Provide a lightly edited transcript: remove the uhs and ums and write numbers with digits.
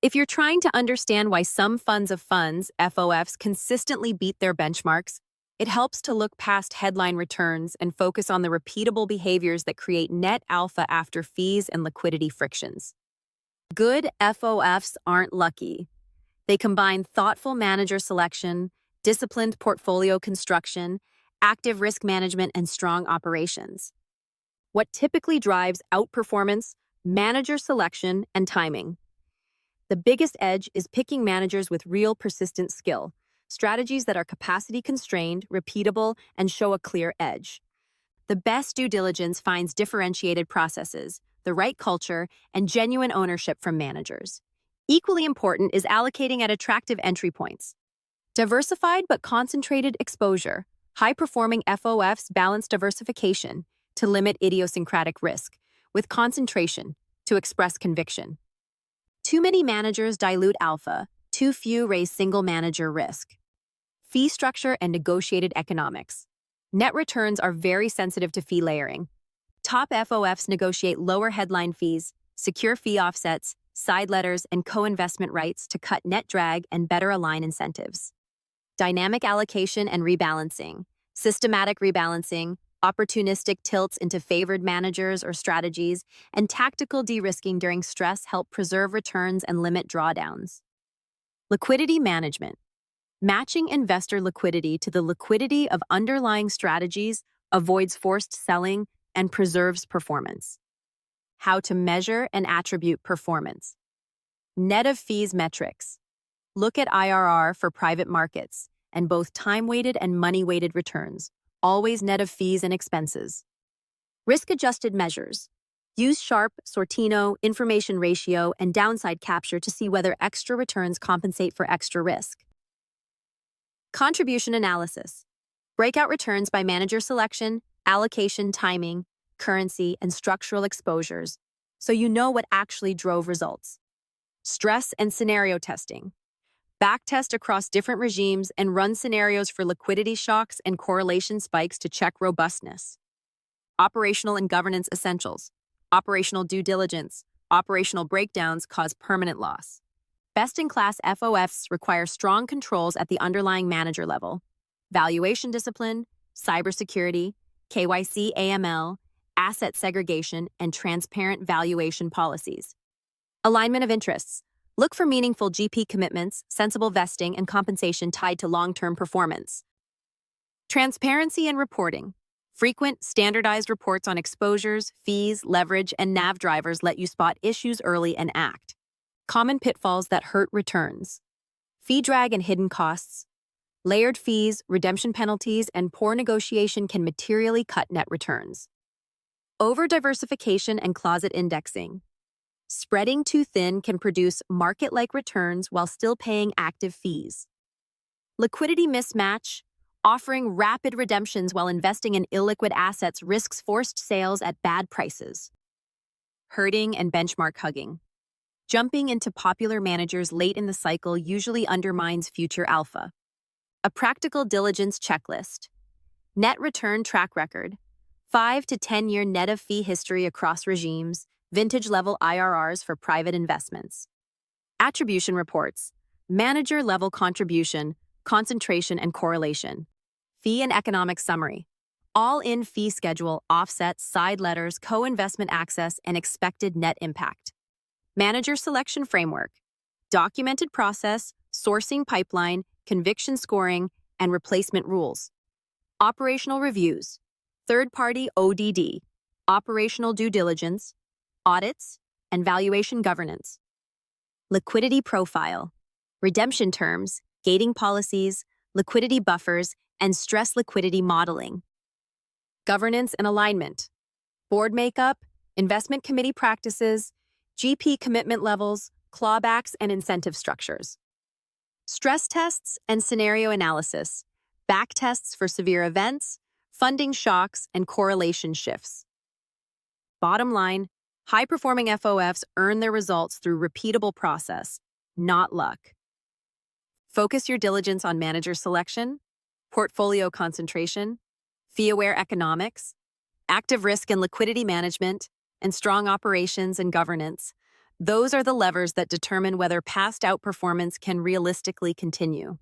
If you're trying to understand why some funds of funds, FOFs, consistently beat their benchmarks, it helps to look past headline returns and focus on the repeatable behaviors that create net alpha after fees and liquidity frictions. Good FOFs aren't lucky. They combine thoughtful manager selection, disciplined portfolio construction, active risk management, and strong operations. What typically drives outperformance? Manager selection and timing. The biggest edge is picking managers with real persistent skill, strategies that are capacity constrained, repeatable, and show a clear edge. The best due diligence finds differentiated processes, the right culture, and genuine ownership from managers. Equally important is allocating at attractive entry points. Diversified but concentrated exposure. High-performing FOFs balance diversification to limit idiosyncratic risk, with concentration to express conviction. Too many managers dilute alpha, too few raise single manager risk. Fee structure and negotiated economics. Net returns are very sensitive to fee layering. Top FOFs negotiate lower headline fees, secure fee offsets, side letters, and co-investment rights to cut net drag and better align incentives. Dynamic allocation and rebalancing. Systematic rebalancing, opportunistic tilts into favored managers or strategies, and tactical de-risking during stress help preserve returns and limit drawdowns. Liquidity management. Matching investor liquidity to the liquidity of underlying strategies avoids forced selling and preserves performance. How to measure and attribute performance. Net of fees metrics. Look at IRR for private markets and both time-weighted and money-weighted returns, always net of fees and expenses. Risk-adjusted measures. Use Sharpe, Sortino, information ratio, and downside capture to see whether extra returns compensate for extra risk. Contribution analysis. Breakout returns by manager selection, allocation, timing, currency, and structural exposures, so you know what actually drove results. Stress and scenario testing. Backtest across different regimes and run scenarios for liquidity shocks and correlation spikes to check robustness. Operational and governance essentials. Operational due diligence. Operational breakdowns cause permanent loss. Best-in-class FOFs require strong controls at the underlying manager level. Valuation discipline, cybersecurity, KYC AML, asset segregation, and transparent valuation policies. Alignment of interests. Look for meaningful GP commitments, sensible vesting, and compensation tied to long-term performance. Transparency and reporting. Frequent, standardized reports on exposures, fees, leverage, and NAV drivers let you spot issues early and act. Common pitfalls that hurt returns. Fee drag and hidden costs. Layered fees, redemption penalties, and poor negotiation can materially cut net returns. Over-diversification and closet indexing. Spreading too thin can produce market-like returns while still paying active fees. Liquidity mismatch. Offering rapid redemptions while investing in illiquid assets risks forced sales at bad prices. Herding and benchmark hugging. Jumping into popular managers late in the cycle usually undermines future alpha. A practical diligence checklist. Net return track record. 5 to 10-year net of fee history across regimes. Vintage-level IRRs for private investments. Attribution reports. Manager-level contribution, concentration, and correlation. Fee and economic summary. All-in fee schedule, offsets, side letters, co-investment access, and expected net impact. Manager selection framework. Documented process, sourcing pipeline, conviction scoring, and replacement rules. Operational reviews. Third-party ODD. Operational due diligence. Audits, and valuation governance. Liquidity profile. Redemption terms, gating policies, liquidity buffers, and stress liquidity modeling. Governance and alignment. Board makeup, investment committee practices, GP commitment levels, clawbacks, and incentive structures. Stress tests and scenario analysis. Back tests for severe events, funding shocks, and correlation shifts. Bottom line, high-performing FOFs earn their results through repeatable process, not luck. Focus your diligence on manager selection, portfolio concentration, fee-aware economics, active risk and liquidity management, and strong operations and governance. Those are the levers that determine whether past outperformance can realistically continue.